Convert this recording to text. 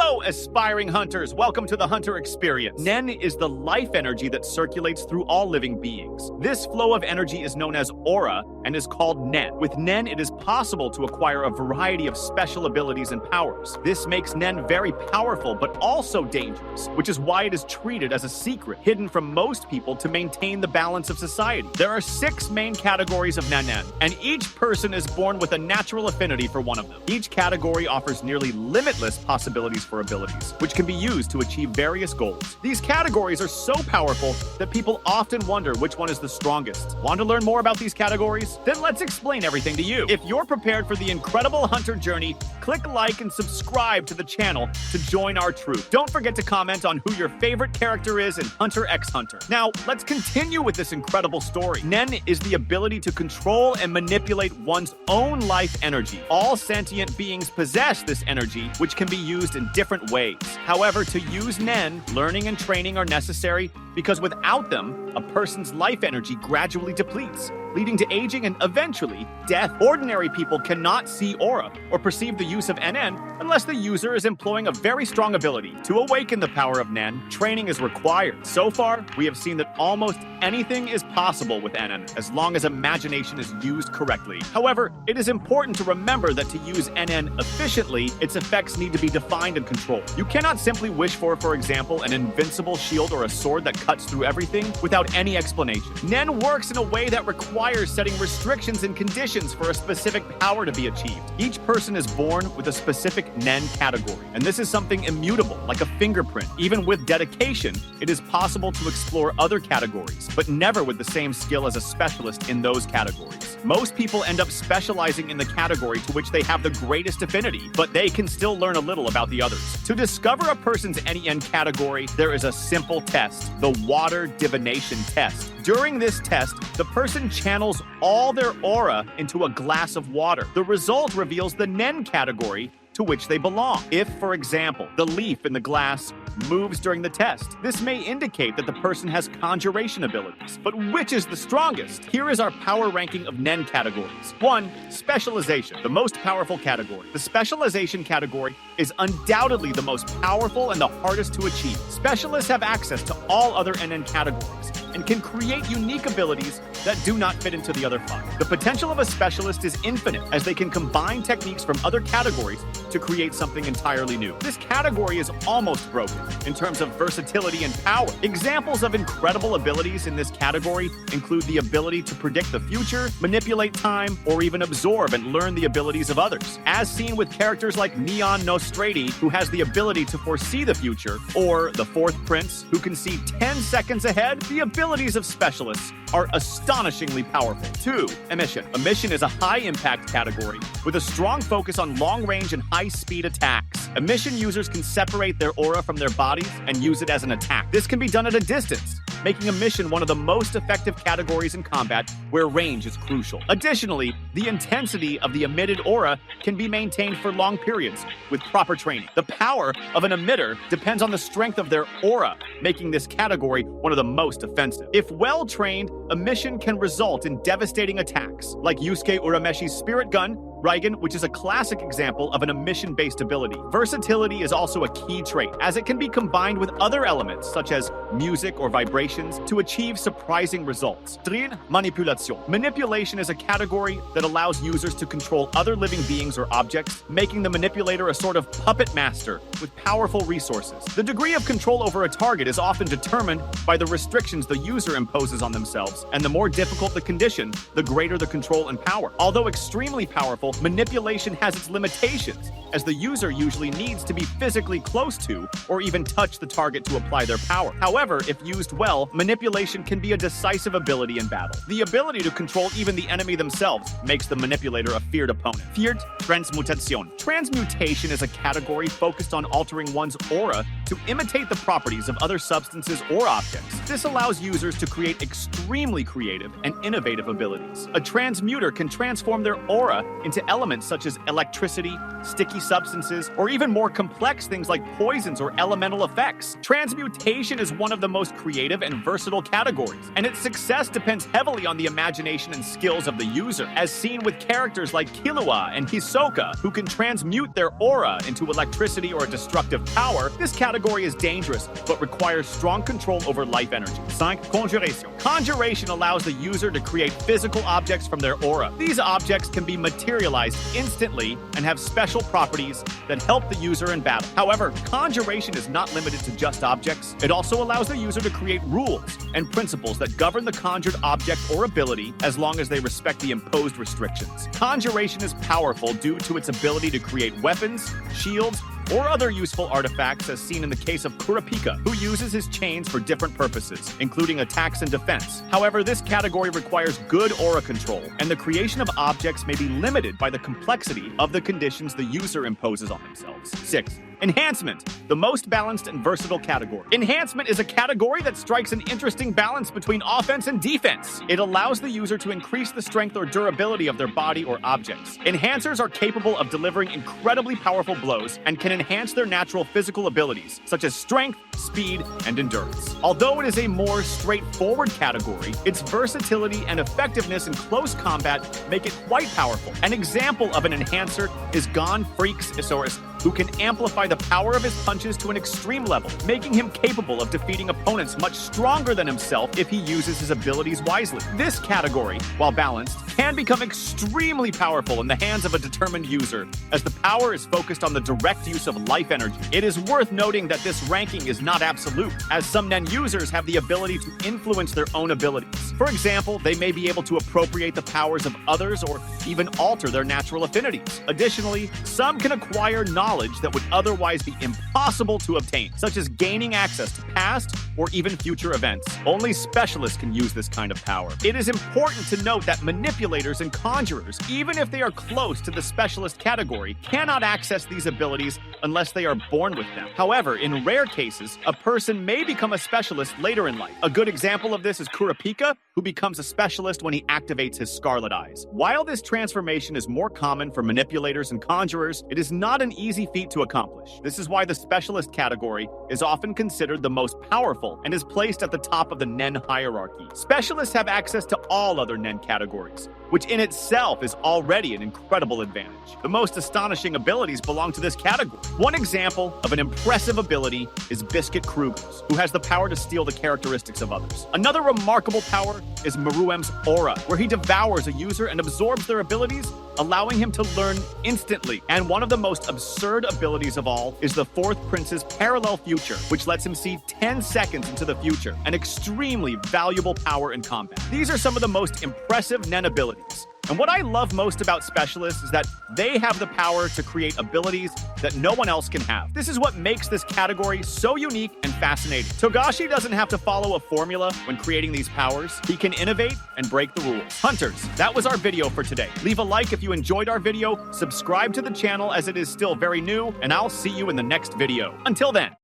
Hello, aspiring hunters. Welcome to the Hunter Experience. Nen is the life energy that circulates through all living beings. This flow of energy is known as aura and is called Nen. With Nen, it is possible to acquire a variety of special abilities and powers. This makes Nen very powerful, but also dangerous, which is why it is treated as a secret, hidden from most people to maintain the balance of society. There are 6 main categories of Nen, and each person is born with a natural affinity for one of them. Each category offers nearly limitless possibilities for abilities, which can be used to achieve various goals. These categories are so powerful that people often wonder which one is the strongest. Want to learn more about these categories? Then let's explain everything to you. If you're prepared for the incredible hunter journey, click like and subscribe to the channel to join our troop. Don't forget to comment on who your favorite character is in Hunter x Hunter. Now, let's continue with this incredible story. Nen is the ability to control and manipulate one's own life energy. All sentient beings possess this energy, which can be used in different ways. However, to use Nen, learning and training are necessary because without them, a person's life energy gradually depletes, leading to aging and eventually death. Ordinary people cannot see aura or perceive the use of NN unless the user is employing a very strong ability. To awaken the power of Nen, training is required. So far, we have seen that almost anything is possible with NN as long as imagination is used correctly. However, it is important to remember that to use NN efficiently, its effects need to be defined and controlled. You cannot simply wish for example, an invincible shield or a sword that cuts through everything without any explanation. Nen works in a way that requires setting restrictions and conditions for a specific power to be achieved. Each person is born with a specific Nen category, and this is something immutable, like a fingerprint. Even with dedication, it is possible to explore other categories, but never with the same skill as a specialist in those categories. Most people end up specializing in the category to which they have the greatest affinity, but they can still learn a little about the others. To discover a person's NEN category, there is a simple test, the Water Divination Test. During this test, the person channels all their aura into a glass of water. The result reveals the Nen category to which they belong. If, for example, the leaf in the glass moves during the test, this may indicate that the person has conjuration abilities. But which is the strongest? Here is our power ranking of Nen categories. 1. Specialization, the most powerful category. The specialization category is undoubtedly the most powerful and the hardest to achieve. Specialists have access to all other NN categories and can create unique abilities that do not fit into the other 5. The potential of a specialist is infinite, as they can combine techniques from other categories to create something entirely new. This category is almost broken in terms of versatility and power. Examples of incredible abilities in this category include the ability to predict the future, manipulate time, or even absorb and learn the abilities of others. As seen with characters like Neon Nostrady, who has the ability to foresee the future, or the 4th Prince, who can see 10 seconds ahead, the abilities of specialists are astonishingly powerful. 2. Emission. Emission is a high-impact category with a strong focus on long-range and high-speed attacks. Emission users can separate their aura from their bodies and use it as an attack. This can be done at a distance, making emission one of the most effective categories in combat where range is crucial. Additionally, the intensity of the emitted aura can be maintained for long periods with proper training. The power of an emitter depends on the strength of their aura, making this category one of the most offensive. If well trained, emission can result in devastating attacks, like Yusuke Urameshi's Spirit Gun, Raigen, which is a classic example of an emission-based ability. Versatility is also a key trait, as it can be combined with other elements, such as music or vibrations, to achieve surprising results. 3. Manipulation. Manipulation is a category that allows users to control other living beings or objects, making the manipulator a sort of puppet master with powerful resources. The degree of control over a target is often determined by the restrictions the user imposes on themselves, and the more difficult the condition, the greater the control and power. Although extremely powerful, manipulation has its limitations, as the user usually needs to be physically close to or even touch the target to apply their power. However, if used well, manipulation can be a decisive ability in battle. The ability to control even the enemy themselves makes the manipulator a feared opponent. 4. Transmutation. Transmutation is a category focused on altering one's aura to imitate the properties of other substances or objects. This allows users to create extremely creative and innovative abilities. A transmuter can transform their aura into elements such as electricity, sticky substances, or even more complex things like poisons or elemental effects. Transmutation is one of the most creative and versatile categories, and its success depends heavily on the imagination and skills of the user, as seen with characters like Killua and Hisoka, who can transmute their aura into electricity or destructive power. This category is dangerous, but requires strong control over life energy. 5. Conjuration. Conjuration allows the user to create physical objects from their aura. These objects can be materialized instantly and have special properties that help the user in battle. However, conjuration is not limited to just objects. It also allows the user to create rules and principles that govern the conjured object or ability as long as they respect the imposed restrictions. Conjuration is powerful due to its ability to create weapons, shields, or other useful artifacts, as seen in the case of Kurapika, who uses his chains for different purposes, including attacks and defense. However, this category requires good aura control, and the creation of objects may be limited by the complexity of the conditions the user imposes on themselves. 6. Enhancement, the most balanced and versatile category. Enhancement is a category that strikes an interesting balance between offense and defense. It allows the user to increase the strength or durability of their body or objects. Enhancers are capable of delivering incredibly powerful blows and can enhance their natural physical abilities, such as strength, speed, and endurance. Although it is a more straightforward category, its versatility and effectiveness in close combat make it quite powerful. An example of an enhancer is Gon Freaks Isaurus, who can amplify the power of his punches to an extreme level, making him capable of defeating opponents much stronger than himself if he uses his abilities wisely. This category, while balanced, can become extremely powerful in the hands of a determined user, as the power is focused on the direct use of life energy. It is worth noting that this ranking is not absolute, as some Nen users have the ability to influence their own abilities. For example, they may be able to appropriate the powers of others or even alter their natural affinities. Additionally, some can acquire knowledge that would otherwise be impossible to obtain, such as gaining access to past or even future events. Only specialists can use this kind of power. It is important to note that manipulators and conjurers, even if they are close to the specialist category, cannot access these abilities unless they are born with them. However, in rare cases, a person may become a specialist later in life. A good example of this is Kurapika, who becomes a specialist when he activates his Scarlet Eyes. While this transformation is more common for manipulators and conjurers, it is not an easy feat to accomplish. This is why the specialist category is often considered the most powerful and is placed at the top of the Nen hierarchy. Specialists have access to all other Nen categories, which in itself is already an incredible advantage. The most astonishing abilities belong to this category. One example of an impressive ability is Biscuit Kruger's, who has the power to steal the characteristics of others. Another remarkable power is Meruem's Aura, where he devours a user and absorbs their abilities, allowing him to learn instantly. And one of the most absurd abilities of all is the Fourth Prince's Parallel Future, which lets him see 10 seconds into the future, an extremely valuable power in combat. These are some of the most impressive Nen abilities. And what I love most about specialists is that they have the power to create abilities that no one else can have. This is what makes this category so unique and fascinating. Togashi doesn't have to follow a formula when creating these powers. He can innovate and break the rules. Hunters, that was our video for today. Leave a like if you enjoyed our video, subscribe to the channel as it is still very new, and I'll see you in the next video. Until then.